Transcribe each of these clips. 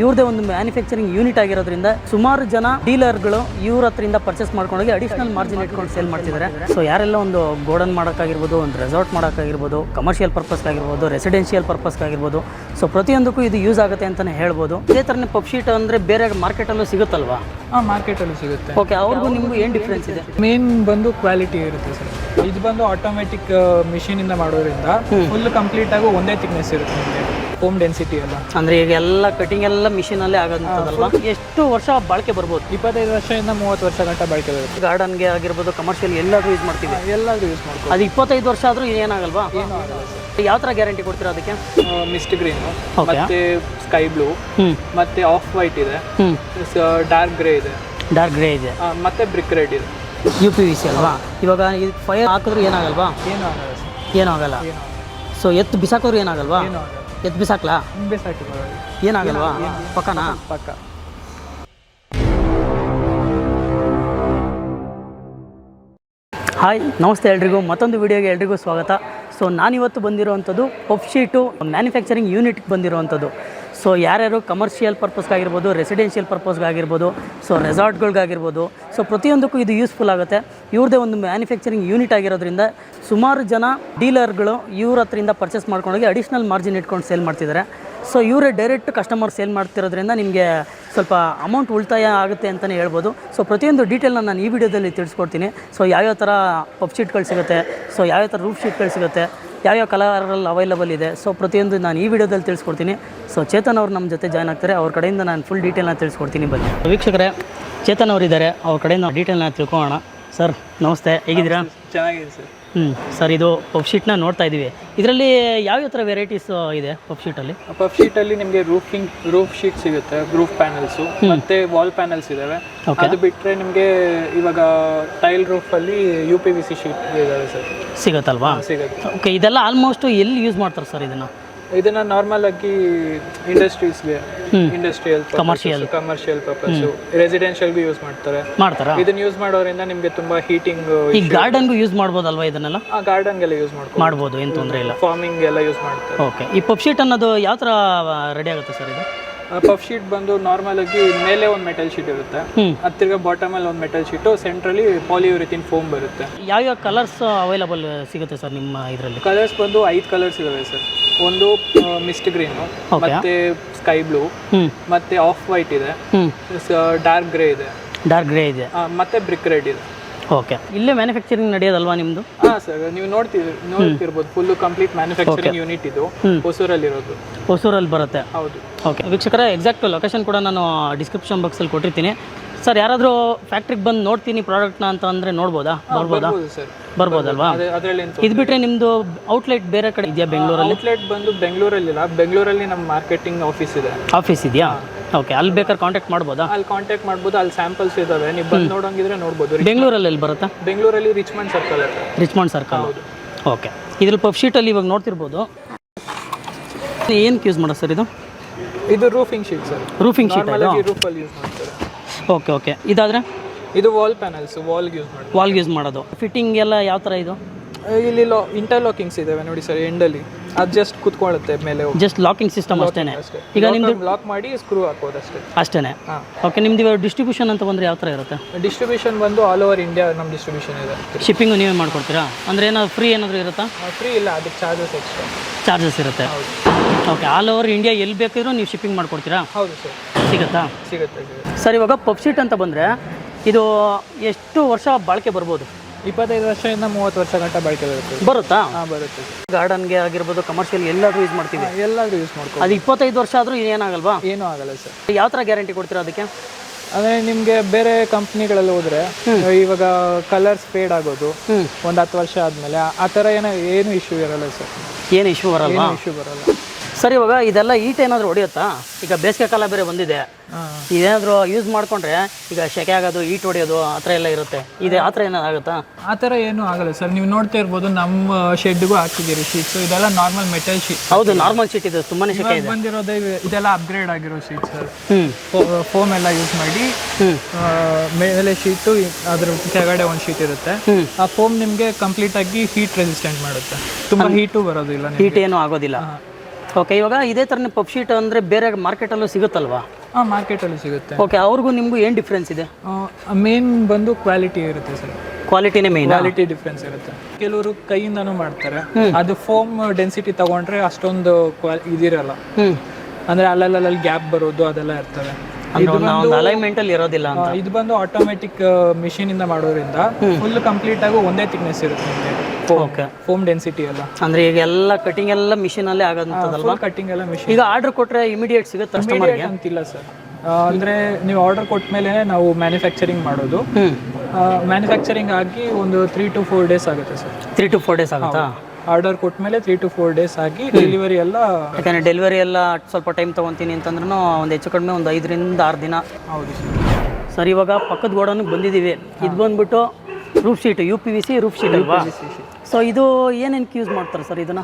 ಇವ್ರದೇ ಒಂದು manufacturing unit ಆಗಿರೋದ್ರಿಂದ ಸುಮಾರು ಜನ ಡೀಲರ್ಗಳು ಇವ್ರ ಹತ್ರದಿಂದ ಪರ್ಚೇಸ್ ಮಾಡ್ಕೊಂಡೋಗಿ ಅಡಿಷನಲ್ ಮಾರ್ಜಿನ್ ಇಟ್ಕೊಂಡು ಸೇಲ್ ಮಾಡ್ತಿದ್ದಾರೆ. ಸೊ ಯಾರೆಲ್ಲ ಒಂದು ಗೋಡನ್ ಮಾಡೋಕ್ಕಾಗಿರ್ಬೋದು, ಒಂದು ರೆಸಾರ್ಟ್ ಮಾಡೋಕ್ಕಾಗಿರ್ಬೋದು, ಕಮರ್ಷಿಯಲ್ ಪರ್ಪಸ್ಗಾಗಿರ್ಬೋದು, ರೆಸಿಡೆನ್ಷಿಯಲ್ ಪರ್ಪಸ್ಗಾಗಿರ್ಬೋದು, ಸೊ ಪ್ರತಿಯೊಂದಕ್ಕೂ ಇದು ಯೂಸ್ ಆಗುತ್ತೆ ಅಂತಲೇ ಹೇಳ್ಬೋದು. ಇದೇ ಥರನೇ ಪಫ್ ಶೀಟ್ ಅಂದರೆ ಬೇರೆ ಮಾರ್ಕೆಟಲ್ಲೂ ಸಿಗುತ್ತಲ್ವಾ? ಹಾಂ, ಮಾರ್ಕೆಟಲ್ಲೂ ಸಿಗುತ್ತೆ. ಓಕೆ, ಅವ್ರಿಗೂ ನಿಮಗೂ ಏನು ಡಿಫ್ರೆನ್ಸ್ ಇದೆ? ಮೇನ್ ಬಂದು ಕ್ವಾಲಿಟಿ ಇರುತ್ತೆ ಸರ್. ಇದು ಬಂದು ಆಟೋಮೆಟಿಕ್ ಮಿಷಿನಿಂದ ಮಾಡೋದ್ರಿಂದ ಫುಲ್ ಕಂಪ್ಲೀಟ್ ಆಗಿ ಒಂದೇ ಥಿಕ್ನೆಸ್ ಇರುತ್ತೆ ನಿಮಗೆ. ಹೋಮ್ ಡೆನ್ಸಿಟಿ ಎಲ್ಲ ಅಂದರೆ ಈಗ ಎಲ್ಲ ಕಟಿಂಗ್ ಎಲ್ಲ ಮಿಷಿನಲ್ಲೇ ಆಗೋದಂಥದ್ದಲ್ವಾ? ಎಷ್ಟು ವರ್ಷ ಬಾಳಿಕೆ ಬರ್ಬೋದು? 25 ವರ್ಷದಿಂದ 30 ವರ್ಷ ಗಂಟ ಬಾಳಿಕೆ ಬರುತ್ತೆ. ಗಾರ್ಡನ್ಗೆ ಆಗಿರ್ಬೋದು, ಕಮರ್ಷಿಯಲ್ ಎಲ್ಲಾದರೂ ಯೂಸ್ ಮಾಡ್ತೀವಿ. ಎಲ್ಲಾದರೂ ಯೂಸ್ ಮಾಡ್ಬೋದು. ಅದು 25 ವರ್ಷ ಆದರೂ ಏನಾಗಲ್ವಾ? ಏನೂ ಆಗಲ್ಲ ಸರ್. ಯಾವ ಥರ ಗ್ಯಾರಂಟಿ ಕೊಡ್ತೀರಾ ಅದಕ್ಕೆ? ಮಿಸ್ಟ್ ಗ್ರೀನ್, ಮತ್ತೆ ಸ್ಕೈ ಬ್ಲೂ, ಮತ್ತೆ ಆಫ್ ವೈಟ್ ಇದೆ, ಡಾರ್ಕ್ ಗ್ರೇ ಇದೆ, ಡಾರ್ಕ್ ಗ್ರೇ ಇದೆ, ಮತ್ತೆ ಬ್ರಿಕ್ ರೆಡ್ ಇದೆ. UPVC ಅಲ್ವಾ? ಇವಾಗ ಇದು ಫೈರ್ ಹಾಕಿದ್ರು ಏನಾಗಲ್ವಾ? ಏನೂ ಆಗಲ್ಲ ಸರ್. ಏನೂ ಆಗಲ್ಲ. ಸೊ ಎತ್ತು ಬಿಸಾಕಿದ್ರು ಏನಾಗಲ್ವಾ? ಏನೂ ಆಗಲ್ಲ. ಎತ್ತು ಬಿಸಾಕ್ಲಾ? ಬಿಸಾಕಿ ಏನಾಗಲ್ವಾ? ಪಕ್ಕನಾ? ಪಕ್ಕ. ಹಾಯ್, ನಮಸ್ತೆ ಎಲ್ರಿಗೂ. ಮತ್ತೊಂದು ವಿಡಿಯೋಗೆ ಎಲ್ರಿಗೂ ಸ್ವಾಗತ. ಸೊ ನಾನಿವತ್ತು ಬಂದಿರೋವಂಥದ್ದು ಪಫ್ ಶೀಟು ಮ್ಯಾನುಫ್ಯಾಕ್ಚರಿಂಗ್ ಯೂನಿಟ್ಗೆ ಬಂದಿರೋವಂಥದ್ದು. ಸೊ ಯಾರ್ಯಾರು ಕಮರ್ಷಿಯಲ್ ಪರ್ಪಸ್ಗಾಗಿರ್ಬೋದು, ರೆಸಿಡೆನ್ಷಿಯಲ್ ಪರ್ಪಸ್ಗಾಗಿರ್ಬೋದು, ಸೊ ರೆಸಾರ್ಟ್ಗಳಿಗಾಗಿರ್ಬೋದು, ಸೊ ಪ್ರತಿಯೊಂದಕ್ಕೂ ಇದು ಯೂಸ್ಫುಲ್ ಆಗುತ್ತೆ. ಇವ್ರದೇ ಒಂದು ಮ್ಯಾನುಫ್ಯಾಕ್ಚರಿಂಗ್ ಯೂನಿಟ್ ಆಗಿರೋದ್ರಿಂದ ಸುಮಾರು ಜನ ಡೀಲರ್ಗಳು ಇವ್ರ ಹತ್ರದಿಂದ ಪರ್ಚೇಸ್ ಮಾಡ್ಕೊಂಡೋಗಿ ಅಡಿಷನಲ್ ಮಾರ್ಜಿನ್ ಇಟ್ಕೊಂಡು ಸೇಲ್ ಮಾಡ್ತಿದ್ದಾರೆ. ಸೊ ಇವರೇ ಡೈರೆಕ್ಟ್ ಕಸ್ಟಮರ್ ಸೇಲ್ ಮಾಡ್ತಿರೋದ್ರಿಂದ ನಿಮಗೆ ಸ್ವಲ್ಪ ಅಮೌಂಟ್ ಉಳಿತಾಯ ಆಗುತ್ತೆ ಅಂತಲೇ ಹೇಳ್ಬೋದು. ಸೊ ಪ್ರತಿಯೊಂದು ಡೀಟೇಲ್ನ ನಾನು ಈ ವಿಡಿಯೋದಲ್ಲಿ ತಿಳಿಸ್ಕೊಡ್ತೀನಿ. ಸೊ ಯಾವ್ಯಾವ ಥರ ಪಫ್ ಶೀಟ್ಗಳು ಸಿಗುತ್ತೆ, ಸೊ ಯಾವ್ಯಾವ ಥರ ರೂಫ್ ಶೀಟ್ಗಳು ಸಿಗುತ್ತೆ, ಯಾವ್ಯಾವ ಕಲರಲ್ಲಿ ಅವೈಲಬಲ್ ಇದೆ, ಸೊ ಪ್ರತಿಯೊಂದು ನಾನು ಈ ವಿಡಿಯೋದಲ್ಲಿ ತಿಳಿಸ್ಕೊಡ್ತೀನಿ. ಸೊ ಚೇತನ್ ಅವರು ನಮ್ಮ ಜೊತೆ ಜಾಯ್ನ್ ಆಗ್ತಾರೆ. ಅವ್ರ ಕಡೆಯಿಂದ ನಾನು ಫುಲ್ ಡೀಟೇಲ್ನ ತಿಳಿಸ್ಕೊಡ್ತೀನಿ. ಬನ್ನಿ ವೀಕ್ಷಕರೇ, ಚೇತನ್ ಅವರಿದ್ದಾರೆ, ಅವ್ರ ಕಡೆಯಿಂದ ಡೀಟೇಲ್ನ ತಿಳ್ಕೊಳ್ಳೋಣ. ಸರ್ ನಮಸ್ತೆ, ಹೇಗಿದ್ದೀರಾ? ಚೆನ್ನಾಗಿದೆ ಸರ್. ಸರ್, ಇದು ಪಫ್ ಶೀಟ್ನ ನೋಡ್ತಾ ಇದ್ದೀವಿ. ಇದರಲ್ಲಿ ಯಾವ್ಯಾವ ಥರ ವೆರೈಟೀಸ್ ಇದೆ ಪಫ್ ಶೀಟಲ್ಲಿ? ಪಫ್ ಶೀಟಲ್ಲಿ ನಿಮಗೆ ರೂಫ್ ಶೀಟ್ ಸಿಗುತ್ತೆ, ರೂಫ್ ಪ್ಯಾನಲ್ಸು, ಮತ್ತೆ ವಾಲ್ ಪ್ಯಾನಲ್ಸ್ ಇದಾವೆ. ಅದು ಬಿಟ್ಟರೆ ನಿಮಗೆ ಇವಾಗ ಟೈಲ್ ರೂಫಲ್ಲಿ UPVC ಶೀಟ್ ಇದಾವೆ ಸರ್. ಸಿಗುತ್ತಲ್ವಾ? ಸಿಗುತ್ತೆ. ಓಕೆ, ಇದೆಲ್ಲ ಆಲ್ಮೋಸ್ಟ್ ಎಲ್ಲಿ ಯೂಸ್ ಮಾಡ್ತಾರೆ ಸರ್ ಇದನ್ನ ನಾರ್ಮಲ್ ಆಗಿ ಇಂಡಸ್ಟ್ರೀಸ್ಗೆ, ಇಂಡಸ್ಟ್ರಿಯಲ್, ಕಮರ್ಷಿಯಲ್ ಪರ್ಪಸ್, ರೆಸಿಡೆನ್ಷಿಯಲ್ಗೂ ಯೂಸ್ ಮಾಡ್ತಾರೆ. ಇದನ್ನ ಯೂಸ್ ಮಾಡೋದ್ರಿಂದ ನಿಮಗೆ ತುಂಬಾ ಹೀಟಿಂಗ್, ಈ ಗಾರ್ಡನ್ಗೂ ಯೂಸ್ ಮಾಡ್ಬೋದಲ್ವಾ ಇದನ್ನೆಲ್ಲ? ಗಾರ್ಡನ್ಗೆಲ್ಲ ಯೂಸ್ ಮಾಡ್ಬೋದು, ಏನು ತೊಂದರೆ ಇಲ್ಲ. ಫಾರ್ಮಿಂಗ್ ಎಲ್ಲ ಯೂಸ್ ಮಾಡ್ತಾರೆ. ಓಕೆ, ಈ ಪಫ್ ಶೀಟ್ ಅನ್ನೋದು ಯಾವ ಥರ ರೆಡಿ ಆಗುತ್ತೆ ಸರ್ ಇದು? ಪಫ್ ಶೀಟ್ ಬಂದು ನಾರ್ಮಲ್ ಆಗಿ ಮೇಲೆ ಒಂದು ಮೆಟಲ್ ಶೀಟ್ ಇರುತ್ತೆ, ಹತ್ತಿರ ಬಾಟಮ್ ಅಲ್ಲಿ ಒಂದು ಮೆಟಲ್ ಶೀಟು, ಸೆಂಟ್ರಲ್ಲಿ ಪಾಲಿಯೂರಿಥಿನ್ ಫೋಮ್ ಬರುತ್ತೆ. ಯಾವ್ಯಾವ ಕಲರ್ಸ್ ಅವೈಲಬಲ್ ಸಿಗುತ್ತೆ ಸರ್ ನಿಮ್ಮ ಇದರಲ್ಲಿ? ಕಲರ್ಸ್ ಬಂದು 5 ಕಲರ್ಸ್ ಇದಾವೆ ಸರ್. ಒಂದು ಮಿಸ್ಟ್ ಗ್ರೀನ್, ಮತ್ತೆ ಸ್ಕೈ ಬ್ಲೂ, ಮತ್ತೆ ಆಫ್ ವೈಟ್ ಇದೆ, ಡಾರ್ಕ್ ಗ್ರೇ ಇದೆ, ಮತ್ತೆ ಬ್ರಿಕ್ ರೆಡ್ ಇದೆ. ಓಕೆ, ಇಲ್ಲೇ ಮ್ಯಾನುಫ್ಯಾಕ್ಚರಿಂಗ್ ನಡೆಯೋದಲ್ವಾ ನಿಮ್ಮದು? ಹಾಂ ಸರ್, ನೀವು ನೋಡ್ತಿರ್ಬೋದು ಫುಲ್ ಕಂಪ್ಲೀಟ್ ಮ್ಯಾನುಫ್ಯಾಕ್ಚರಿಂಗ್ ಯೂನಿಟ್ ಇದು ಹೊಸೂರಲ್ಲಿರೋದು. ಹೊಸೂರಲ್ಲಿ ಬರುತ್ತೆ? ಹೌದು. ಓಕೆ ವೀಕ್ಷಕರ, ಎಕ್ಸಾಕ್ಟ್ ಲೊಕೇಶನ್ ಕೂಡ ನಾನು ಡಿಸ್ಕ್ರಿಪ್ಷನ್ ಬಾಕ್ಸಲ್ಲಿ ಕೊಟ್ಟಿರ್ತೀನಿ. ಸರ್, ಯಾರಾದರೂ ಫ್ಯಾಕ್ಟ್ರಿಗೆ ಬಂದು ನೋಡ್ತೀನಿ ಪ್ರಾಡಕ್ಟ್ನ ಅಂತ ಅಂದರೆ ನೋಡ್ಬೋದಾ? ಬರ್ಬೋದಲ್ವಾ? ಇದು ಬಿಟ್ಟರೆ ನಿಮ್ಮದು ಔಟ್ಲೆಟ್ ಬೇರೆ ಕಡೆ ಇದೆಯಾ ಬೆಂಗಳೂರಲ್ಲಿ? ಔಟ್ಲೆಟ್ ಬಂದು ಬೆಂಗಳೂರಲ್ಲಿಲ್ಲ, ಬೆಂಗಳೂರಲ್ಲಿ ನಮ್ಮ ಮಾರ್ಕೆಟಿಂಗ್ ಆಫೀಸ್ ಇದೆಯಾ? ಓಕೆ, ಅಲ್ಲಿ ಬೇಕಾದ್ರೆ ಕಾಂಟ್ಯಾಕ್ಟ್ ಮಾಡ್ಬೋದಾ? ಅಲ್ಲಿ ಕಾಂಟ್ಯಾಕ್ಟ್ ಮಾಡ್ಬೋದು. ಅಲ್ಲಿ ಸ್ಯಾಂಪಲ್ಸ್ ಇದಾವೆ, ನೀವು ಬಂದು ನೋಡೋಂಗಿದ್ರೆ ನೋಡ್ಬೋದು. ಬೆಂಗಳೂರಲ್ಲಿ ಎಲ್ಲಿ ಬರುತ್ತಾ? ಬೆಂಗಳೂರಲ್ಲಿ Richmond circle. Richmond circle. Okay, ಇದ್ರಲ್ಲಿ ಪಫ್ ಶೀಟಲ್ಲಿ ಇವಾಗ ನೋಡ್ತಿರ್ಬೋದು. ಏನಕ್ಕೆ ಯೂಸ್ ಮಾಡೋದು ಸರ್ ಇದು? ಇದು roofing sheet sir. Roofing sheet ರೂಫಲ್ಲಿ ಯೂಸ್ ಮಾಡ್ತಾರೆ. ಓಕೆ, ಇದಾದರೆ ಇದು ವಾಲ್ ಪ್ಯಾನಲ್ಸ್, ವಾಲ್ಗೆ ಯೂಸ್ ಮಾಡೋದು. ಫಿಟ್ಟಿಂಗ್ ಎಲ್ಲ ಯಾವ ಥರ ಇದು? ಇಲ್ಲಿ ಇಂಟರ್ಲಾಕಿಂಗ್ಸ್ ಇದಾವೆ ನೋಡಿ ಸರ್, ಎಂಡಲ್ಲಿ ಅದು ಜಸ್ಟ್ ಕುತ್ಕೊಳ್ಳುತ್ತೆ ಮೇಲೆ. ಜಸ್ಟ್ ಲಾಕಿಂಗ್ ಸಿಸ್ಟಮ್ ಅಷ್ಟೇ. ಈಗ ನಿಮ್ದು ಲಾಕ್ ಮಾಡಿ ಸ್ಕ್ರೂ ಹಾಕೋದು ಅಷ್ಟೇ. ಓಕೆ, ನಿಮ್ದು ಇವಾಗ ಡಿಸ್ಟ್ರಿಬ್ಯೂಷನ್ ಅಂತ ಬಂದರೆ ಯಾವ ಥರ ಇರುತ್ತೆ? ಡಿಸ್ಟ್ರಿಬ್ಯೂಷನ್ ಬಂದು ಆಲ್ ಓವರ್ ಇಂಡಿಯಾ ನಮ್ಮ ಡಿಸ್ಟ್ರಿಬ್ಯೂಷನ್ ಇದೆ. ಶಿಪ್ಪಿಂಗು ನೀವೇ ಮಾಡ್ಕೊಡ್ತೀರಾ? ಅಂದರೆ ಏನಾದ್ರು ಫ್ರೀ ಏನಾದರೂ ಇರುತ್ತಾ? ಫ್ರೀ ಇಲ್ಲ, ಅದಕ್ಕೆ ಚಾರ್ಜಸ್ ಇರುತ್ತೆ. ಓಕೆ, ಆಲ್ ಓವರ್ ಇಂಡಿಯಾ ಎಲ್ಲಿ ಬೇಕಾದರೂ ನೀವು ಶಿಪ್ಪಿಂಗ್ ಮಾಡ್ಕೊಡ್ತೀರಾ? ಹೌದು ಸರ್. ಸಿಗುತ್ತೆ ಸರ್. ಇವಾಗ ಪಫ್ ಶೀಟ್ ಅಂತ ಬಂದರೆ ಇದು ಎಷ್ಟು ವರ್ಷ ಬಾಳಿಕೆ ಬರ್ಬೋದು? 25 ವರ್ಷದಿಂದ 30 ವರ್ಷ ಗಂಟ ಬಾಳಿಕೆ ಬರುತ್ತಾ? ಬರುತ್ತೆ. ಗಾರ್ಡನ್ಗೆ ಆಗಿರ್ಬೋದು, ಕಮರ್ಷಿಯಲ್ ಎಲ್ಲಾದರೂ ಯೂಸ್ ಮಾಡ್ತೀವಿ. ಎಲ್ಲಾದರೂ ಯೂಸ್ ಮಾಡ್ತೀವಿ. ಅದು 25 ವರ್ಷ ಆದರೂ ಏನಾಗಲ್ವಾ? ಏನೂ ಆಗಲ್ಲ ಸರ್. ಯಾವ ಥರ ಗ್ಯಾರಂಟಿ ಕೊಡ್ತೀರಾ ಅದಕ್ಕೆ? ಅಂದರೆ ನಿಮಗೆ ಬೇರೆ ಕಂಪ್ನಿಗಳಲ್ಲಿ ಹೋದರೆ ಇವಾಗ ಕಲರ್ಸ್ ಫೇಡ್ ಆಗೋದು ಒಂದು 10 ವರ್ಷ ಆದಮೇಲೆ ಆ ಥರ ಏನು ಇಶ್ಯೂ ಇರಲ್ಲ ಸರ್. ಏನು ಇಶ್ಯೂ ಬರಲ್ಲ? ಸರ್, ಇವಾಗ ಇದೆಲ್ಲ ಈಟ್ ಏನಾದರೂ ಹೊಡೆಯುತ್ತಾ? ಈಗ ಬೇಸಿಗೆ ಕಾಲ ಬೇರೆ ಬಂದಿದೆ, ಇದೇನಾದರೂ ಯೂಸ್ ಮಾಡಿಕೊಂಡ್ರೆ ಈಗ ಸೆಕೆ ಆಗೋದು, ಈಟ್ ಹೊಡೆಯೋದು ಆ ಥರ ಎಲ್ಲ ಇರುತ್ತೆ. ಆ ಥರ ಏನಾದ್ರು ಆಗುತ್ತಾ? ಆ ಥರ ಏನೂ ಆಗಲ್ಲ ಸರ್. ನೀವು ನೋಡ್ತಾ ಇರ್ಬೋದು, ನಮ್ಮ ಶೆಡ್ಗೂ ಹಾಕಿದ್ದೀರಿ ಶೀಟ್ಸ್. ಇದೆಲ್ಲ ನಾರ್ಮಲ್ ಮೆಟಲ್ ಶೀಟ್. ಹೌದು, ನಾರ್ಮಲ್ ಶೀಟ್ ಇದೆ, ತುಂಬಾ ಸೆಕೆ ಇದೆ. ಬಂದಿರೋದು ಇದೆಲ್ಲ ಅಪ್ಗ್ರೇಡ್ ಆಗಿರೋ ಶೀಟ್ ಸರ್. ಫೋಮ್ ಎಲ್ಲ ಯೂಸ್ ಮಾಡಿ ಮೇಲೆ ಶೀಟು, ಅದ್ರ ಕೆಳಗಡೆ ಒಂದು ಶೀಟ್ ಇರುತ್ತೆ. ಆ ಫೋಮ್ ನಿಮಗೆ ಕಂಪ್ಲೀಟ್ ಆಗಿ ಹೀಟ್ ರೆಸಿಸ್ಟೆಂಟ್ ಮಾಡುತ್ತೆ, ತುಂಬ ಹೀಟು ಬರೋದಿಲ್ಲ, ಹೀಟ್ ಏನೂ ಆಗೋದಿಲ್ಲ. ಓಕೆ, ಇವಾಗ ಇದೇ ಥರನೇ ಪಫ್ ಶೀಟ್ ಅಂದರೆ ಬೇರೆ ಮಾರ್ಕೆಟಲ್ಲೂ ಸಿಗುತ್ತಲ್ವಾ? ಹಾಂ, ಮಾರ್ಕೆಟಲ್ಲಿ ಸಿಗುತ್ತೆ. ಓಕೆ, ಅವ್ರಿಗೂ ನಿಮಗೂ ಏನು ಡಿಫ್ರೆನ್ಸ್ ಇದೆ? ಮೇನ್ ಬಂದು ಕ್ವಾಲಿಟಿ ಇರುತ್ತೆ ಸರ್. ಕ್ವಾಲಿಟಿನೇ ಮೇನ್. ಕ್ವಾಲಿಟಿ ಡಿಫ್ರೆನ್ಸ್ ಇರುತ್ತೆ. ಕೆಲವರು ಕೈಯಿಂದನೂ ಮಾಡ್ತಾರೆ. ಅದು ಫೋಮ್ ಡೆನ್ಸಿಟಿ ತಗೊಂಡ್ರೆ ಅಷ್ಟೊಂದು ಇದಿರಲ್ಲ, ಅಂದ್ರೆ ಅಲ್ಲಲ್ಲಿ ಗ್ಯಾಪ್ ಬರೋದು ಅದೆಲ್ಲ ಇರ್ತವೆ. ಅಲೈನ್ಮೆಂಟ್ ಅಲ್ಲಿ ಇರೋದಿಲ್ಲ ಅಂತ. ಇದು ಬಂದು ಆಟೋಮೆಟಿಕ್ ಮಿಷಿನ್ ಇಂದ ಮಾಡೋದ್ರಿಂದ ಫುಲ್ ಕಂಪ್ಲೀಟ್ ಆಗಿ ಒಂದೇ ಥಿಕ್ನೆಸ್ ಇರುತ್ತೆ ನಿಮಗೆ. ಫೋಮ್ ಡೆನ್ಸಿಟಿ ಎಲ್ಲ ಅಂದ್ರೆ ಈಗ ಎಲ್ಲ ಕಟಿಂಗ್ ಎಲ್ಲ ಮಿಷಿನ್ ಅಲ್ಲೇ ಆಗೋದಂತದಲ್ವಾ? ಕಟಿಂಗ್ ಎಲ್ಲ ಮಿಷಿನ್. ಈಗ ಆರ್ಡರ್ ಕೊಟ್ರೆ ಇಮಿಡಿಯೇಟ್ ಸಿಗುತ್ತೆ ಕಸ್ಟಮರ್ಗೆ ಅಂತಿಲ್ಲ ಸರ್. ಅಂದ್ರೆ ನೀವು ಆರ್ಡರ್ ಕೊಟ್ಟ ಮೇಲೆ ನಾವು ಮ್ಯಾನುಫ್ಯಾಕ್ಚರಿಂಗ್ ಮಾಡೋದು. ಮ್ಯಾನುಫ್ಯಾಕ್ಚರಿಂಗ್ ಆಗಿ ಒಂದು 3 to 4 days ಆಗುತ್ತೆ ಸರ್. 3 to 4 days ಆಗುತ್ತಾ? ಆರ್ಡರ್ ಕೊಟ್ಟ ಮೇಲೆ 3 to 4 days ಆಗಿ ಡೆಲಿವರಿ ಎಲ್ಲ. ಯಾಕಂದ್ರೆ ಡೆಲಿವರಿ ಎಲ್ಲ ಸ್ವಲ್ಪ ಟೈಮ್ ತೊಗೊತೀನಿ ಅಂತಂದ್ರೂ ಒಂದು ಹೆಚ್ಚು ಕಡಿಮೆ ಒಂದು 5 ರಿಂದ 6 ದಿನ. ಹೌದು ಸರ್. ಇವಾಗ ಪಕ್ಕದ ಗೋಡನ್ಗೆ ಬಂದಿದ್ದೀವಿ. ಇದು ಬಂದ್ಬಿಟ್ಟು roof sheet, UPVC roof sheet ಅಲ್ವಾ? ಸೊ ಇದು ಏನೇನಕ್ಕೆ ಯೂಸ್ ಮಾಡ್ತಾರೆ ಸರ್ ಇದನ್ನ?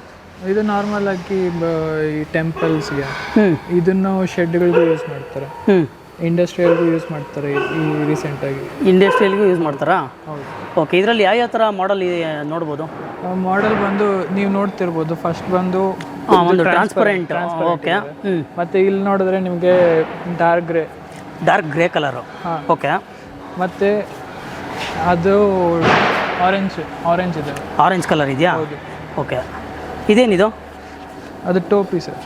ಇದು ನಾರ್ಮಲ್ ಆಗಿ ಈ ಟೆಂಪಲ್ಸ್ಗೆ, ಇದನ್ನು ಶೆಡ್ಗಳಿಗೂ ಯೂಸ್ ಮಾಡ್ತಾರೆ, ಇಂಡಸ್ಟ್ರಿಯಲ್ಗೂ ಯೂಸ್ ಮಾಡ್ತಾರೆ. ಈ ರೀಸೆಂಟಾಗಿ ಇಂಡಸ್ಟ್ರಿಯಲ್ಗೂ ಯೂಸ್ ಮಾಡ್ತಾರಾ? ಹೌದು. ಓಕೆ, ಇದರಲ್ಲಿ ಯಾವ ಥರ ಮಾಡೆಲ್ ನೋಡ್ಬೋದು? ಮಾಡೆಲ್ ಬಂದು ನೀವು ನೋಡ್ತಿರ್ಬೋದು. ಫಸ್ಟ್ ಬಂದು ಒಂದು ಟ್ರಾನ್ಸ್ಪರೆಂಟ್. ಓಕೆ. ಮತ್ತೆ ಇಲ್ಲಿ ನೋಡಿದ್ರೆ ನಿಮಗೆ ಡಾರ್ಕ್ ಗ್ರೇ ಕಲರು. ಓಕೆ. ಮತ್ತೆ ಅದು ಆರೆಂಜ್ ಇದೆ. ಆರೆಂಜ್ ಕಲರ್ ಇದೆಯಾ? ಓಕೆ. ಇದೇನಿದು? ಅದು ಟೋಪಿ ಸರ್,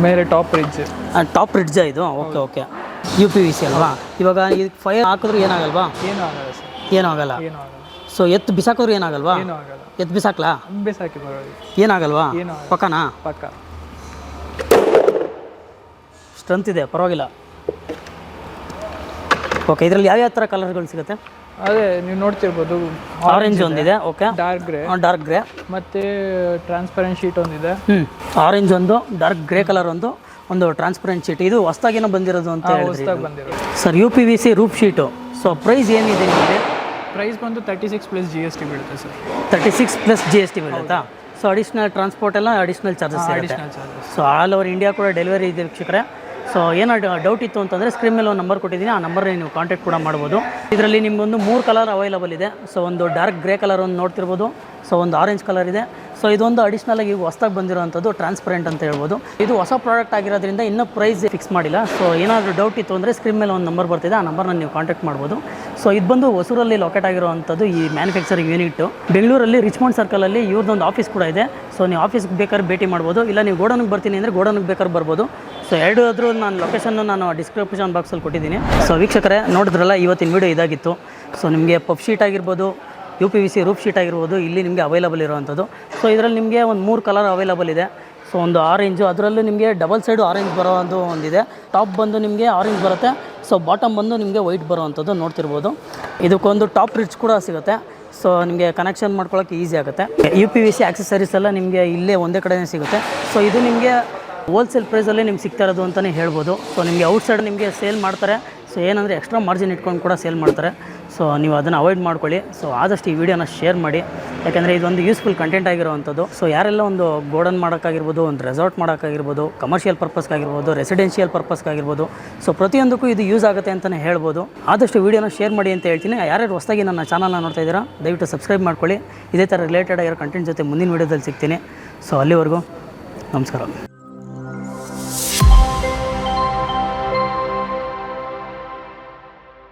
ಮೇಲೆ ಟಾಪ್ ರಿಡ್ಜ್. ಟಾಪ್ ರಿಡ್ಜ್ ಇದು? Okay okay. UPVC ಅಲ್ವಾ? ಇವಾಗ ಇದು ಫೈರ್ ಹಾಕಿದ್ರು ಏನಾಗಲ್ವಾ? ಏನೂ ಆಗಲ್ಲ ಸರ್. ಏನೂ ಆಗಲ್ಲ. ಸೊ ಎತ್ತು ಬಿಸಾಕಿದ್ರು ಏನಾಗಲ್ವಾ? ಏನೂ ಆಗಲ್ಲ. ಎತ್ತು ಬಿಸಾಕ್ಲಾ? ಬಿಸಾಕಿ ಬರೋದು ಏನಾಗಲ್ವಾ? ಪಕ್ಕನಾ? ಪಕ್ಕ. ಸ್ಟ್ರೆಂತ್ ಇದೆ, ಪರವಾಗಿಲ್ಲ. ಓಕೆ, ಇದರಲ್ಲಿ ಯಾವ್ಯಾವ ಥರ ಕಲರ್ಗಳು ಸಿಗುತ್ತೆ? ಅದೇ ನೀವು ನೋಡ್ತಿರ್ಬೋದು. ಆರೆಂಜ್ ಒಂದಿದೆ. ಓಕೆ. ಡಾರ್ಕ್ ಗ್ರೇ ಮತ್ತೆ ಟ್ರಾನ್ಸ್ಪರೆಂಟ್ ಶೀಟ್ ಒಂದಿದೆ. ಆರೆಂಜ್ ಒಂದು, ಡಾರ್ಕ್ ಗ್ರೇ ಕಲರ್ ಒಂದು ಟ್ರಾನ್ಸ್ಪರೆಂಟ್ ಶೀಟ್. ಇದು ಹೊಸದಾಗಿನ ಬಂದಿರೋದು ಅಂತ ಹೇಳಿದ್ರಿ sir. UPVC roof sheet. So price ಏನಿದೆ ನಿಮಗೆ? ಪ್ರೈಸ್ ಬಂದು 36 + GST ಬೀಳುತ್ತೆ ಸರ್. 36 + GST ಬೀಳುತ್ತಾ? ಸೊ ಅಡಿಷ್ನಲ್ ಟ್ರಾನ್ಸ್ಪೋರ್ಟ್ ಎಲ್ಲ ಅಡಿಷ್ನಲ್ ಚಾರ್ಜಸ್ ಇರುತ್ತೆ. ಸೊ ಆಲ್ ಓವರ್ ಇಂಡಿಯಾ ಕೂಡ ಡೆಲಿವರಿ ಇದೆ ವೀಕ್ಷಕರೇ. ಸೊ ಏನಾದ್ರು ಡೌಟ್ ಇತ್ತು ಅಂತಂದರೆ ಸ್ಕ್ರೀನ್ ಮೇಲೆ ಒಂದು ನಂಬರ್ ಕೊಟ್ಟಿದ್ದೀನಿ, ಆ ನಂಬರ್ನ ನೀವು ಕಾಂಟ್ಯಾಕ್ಟ್ ಕೂಡ ಮಾಡ್ಬೋದು. ಇದರಲ್ಲಿ ನಿಮಗೊಂದು 3 ಕಲರ್ ಅವೈಲಬಲ್ ಇದೆ. ಸೊ ಒಂದು ಡಾರ್ಕ್ ಗ್ರೇ ಕಲರ್ ಒಂದು ನೋಡ್ತಿರ್ಬೋದು. ಸೊ ಒಂದು ಆರೆಂಜ್ ಕಲರ್ ಇದೆ. ಸೊ ಇದೊಂದು ಅಡಿಷ್ನಲ್ ಆಗಿ ಹೊಸದಾಗಿ ಬಂದಿರೋವಂಥದ್ದು ಟ್ರಾನ್ಸ್ಪರೆಂಟ್ ಅಂತ ಹೇಳ್ಬೋದು. ಇದು ಹೊಸ ಪ್ರಾಡಕ್ಟ್ ಆಗಿರೋದ್ರಿಂದ ಇನ್ನೂ ಪ್ರೈಸ್ ಫಿಕ್ಸ್ ಮಾಡಿಲ್ಲ. ಸೊ ಏನಾದರೂ ಡೌಟ್ ಇತ್ತು ಅಂದರೆ ಸ್ಕ್ರೀನ್ ಮೇಲೆ ಒಂದು ನಂಬರ್ ಬರ್ತಿದೆ, ಆ ನಂಬರ್ನ ನೀವು ಕಾಂಟ್ಯಾಕ್ಟ್ ಮಾಡ್ಬೋದು. ಸೊ ಇದು ಬಂದು ಹೊಸೂರಲ್ಲಿ ಲೊಕೇಟ್ ಆಗಿರುವಂಥದ್ದು ಈ ಮ್ಯಾನುಫ್ಯಾಕ್ಚರಿಂಗ್ ಯೂನಿಟ್ಟು. ಬೆಂಗಳೂರಲ್ಲಿ ರಿಚ್ಮಂಡ್ ಸರ್ಕಲಲ್ಲಿ ಇವ್ರದ್ದೊಂದು ಆಫೀಸ್ ಕೂಡ ಇದೆ. ಸೊ ನೀವು ಆಫೀಸ್ಗೆ ಬೇಕಾದ್ರೆ ಭೇಟಿ ಮಾಡ್ಬೋದು, ಇಲ್ಲ ನೀವು ಗೋಡನ್ಗೆ ಬರ್ತೀನಿ ಅಂದರೆ ಗೋಡನ್ಗೆ ಬೇಕಾದ್ರೆ ಬರ್ಬೋದು. ಸೊ ಎರಡು ಆದರೂ ನಾನು ಲೊಕೇಶನ್ನು ನಾನು ಡಿಸ್ಕ್ರಿಪ್ಷನ್ ಬಾಕ್ಸಲ್ಲಿ ಕೊಟ್ಟಿದ್ದೀನಿ. ಸೊ ವೀಕ್ಷಕರೇ ನೋಡಿದ್ರಲ್ಲ, ಇವತ್ತಿನ ವೀಡಿಯೋ ಇದಾಗಿತ್ತು. ಸೊ ನಿಮಗೆ ಪಫ್ ಶೀಟ್ ಆಗಿರ್ಬೋದು, UPVC ರೂಫ್ ಶೀಟ್ ಆಗಿರ್ಬೋದು ಇಲ್ಲಿ ನಿಮಗೆ ಅವೈಲಬಲ್ ಇರೋವಂಥದ್ದು. ಸೊ ಇದರಲ್ಲಿ ನಿಮಗೆ ಒಂದು 3 ಕಲರ್ ಅವೈಲಬಲ್ ಇದೆ. ಸೊ ಒಂದು ಆರೆಂಜು, ಅದರಲ್ಲೂ ನಿಮಗೆ ಡಬಲ್ ಸೈಡು ಆರೆಂಜ್ ಬರೋದು ಒಂದಿದೆ. ಟಾಪ್ ಬಂದು ನಿಮಗೆ ಆರೆಂಜ್ ಬರುತ್ತೆ. ಸೊ ಬಾಟಮ್ ಬಂದು ನಿಮಗೆ ವೈಟ್ ಬರೋವಂಥದ್ದು ನೋಡ್ತಿರ್ಬೋದು. ಇದಕ್ಕೊಂದು ಟಾಪ್ ರಿಡ್ಜ್ ಕೂಡ ಸಿಗುತ್ತೆ. ಸೊ ನಿಮಗೆ ಕನೆಕ್ಷನ್ ಮಾಡ್ಕೊಳ್ಳೋಕ್ಕೆ ಈಸಿ ಆಗುತ್ತೆ. UPVC ಆಕ್ಸೆಸರೀಸ್ ಎಲ್ಲ ನಿಮಗೆ ಇಲ್ಲೇ ಒಂದೇ ಕಡೆನೇ ಸಿಗುತ್ತೆ. ಸೊ ಇದು ನಿಮಗೆ ಹೋಲ್ಸೇಲ್ ಪ್ರೈಸಲ್ಲೇ ನಿಮ್ಗೆ ಸಿಗ್ತಾ ಇರೋದು ಅಂತಲೇ ಹೇಳ್ಬೋದು. ಸೊ ನಿಮಗೆ ಔಟ್ಸೈಡ್ ನಿಮಗೆ ಸೇಲ್ ಮಾಡ್ತಾರೆ. ಸೊ ಏನಂದರೆ ಎಕ್ಸ್ಟ್ರಾ ಮಾರ್ಜಿನ್ ಇಟ್ಕೊಂಡು ಕೂಡ ಸೇಲ್ ಮಾಡ್ತಾರೆ. ಸೊ ನೀವು ಅದನ್ನು ಅವಾಯ್ಡ್ ಮಾಡ್ಕೊಳ್ಳಿ. ಸೊ ಆದಷ್ಟು ಈ ವಿಡಿಯೋನ ಶೇರ್ ಮಾಡಿ, ಯಾಕೆಂದರೆ ಇದೊಂದು ಯೂಸ್ಫುಲ್ ಕಂಟೆಂಟ್ ಆಗಿರೋವಂಥದ್ದು. ಸೊ ಯಾರೆಲ್ಲ ಒಂದು ಗೋಡನ್ ಮಾಡೋಕ್ಕಾಗಿರ್ಬೋದು, ಒಂದು ರೆಸಾರ್ಟ್ ಮಾಡೋಕ್ಕಾಗಿರ್ಬೋದು, ಕಮರ್ಷಿಯಲ್ ಪರ್ಪಸ್ಗಾಗಿರ್ಬೋದು, ರೆಸಿಡೆನ್ಷಿಯಲ್ ಪರ್ಪಸ್ಗಾಗಿರ್ಬೋದು, ಸೊ ಪ್ರತಿಯೊಂದಕ್ಕೂ ಇದು ಯೂಸ್ ಆಗುತ್ತೆ ಅಂತಲೇ ಹೇಳ್ಬೋದು. ಆದಷ್ಟು ವಿಡಿಯೋನ ಶೇರ್ ಮಾಡಿ ಅಂತ ಹೇಳ್ತೀನಿ. ಯಾರ್ಯಾರು ಹೊಸದಾಗಿ ನನ್ನ ಚಾನಲ್ನ ನೋಡ್ತಾ ಇದ್ದೀರಾ ದಯವಿಟ್ಟು ಸಬ್ಸ್ಕ್ರೈಬ್ ಮಾಡ್ಕೊಳ್ಳಿ. ಇದೇ ಥರ ರಿಲೇಟೆಡ್ ಆಗಿರೋ ಕಂಟೆಂಟ್ ಜೊತೆ ಮುಂದಿನ ವೀಡಿಯೋದಲ್ಲಿ ಸಿಗ್ತೀನಿ. ಸೊ ಅಲ್ಲಿವರೆಗೂ ನಮಸ್ಕಾರ.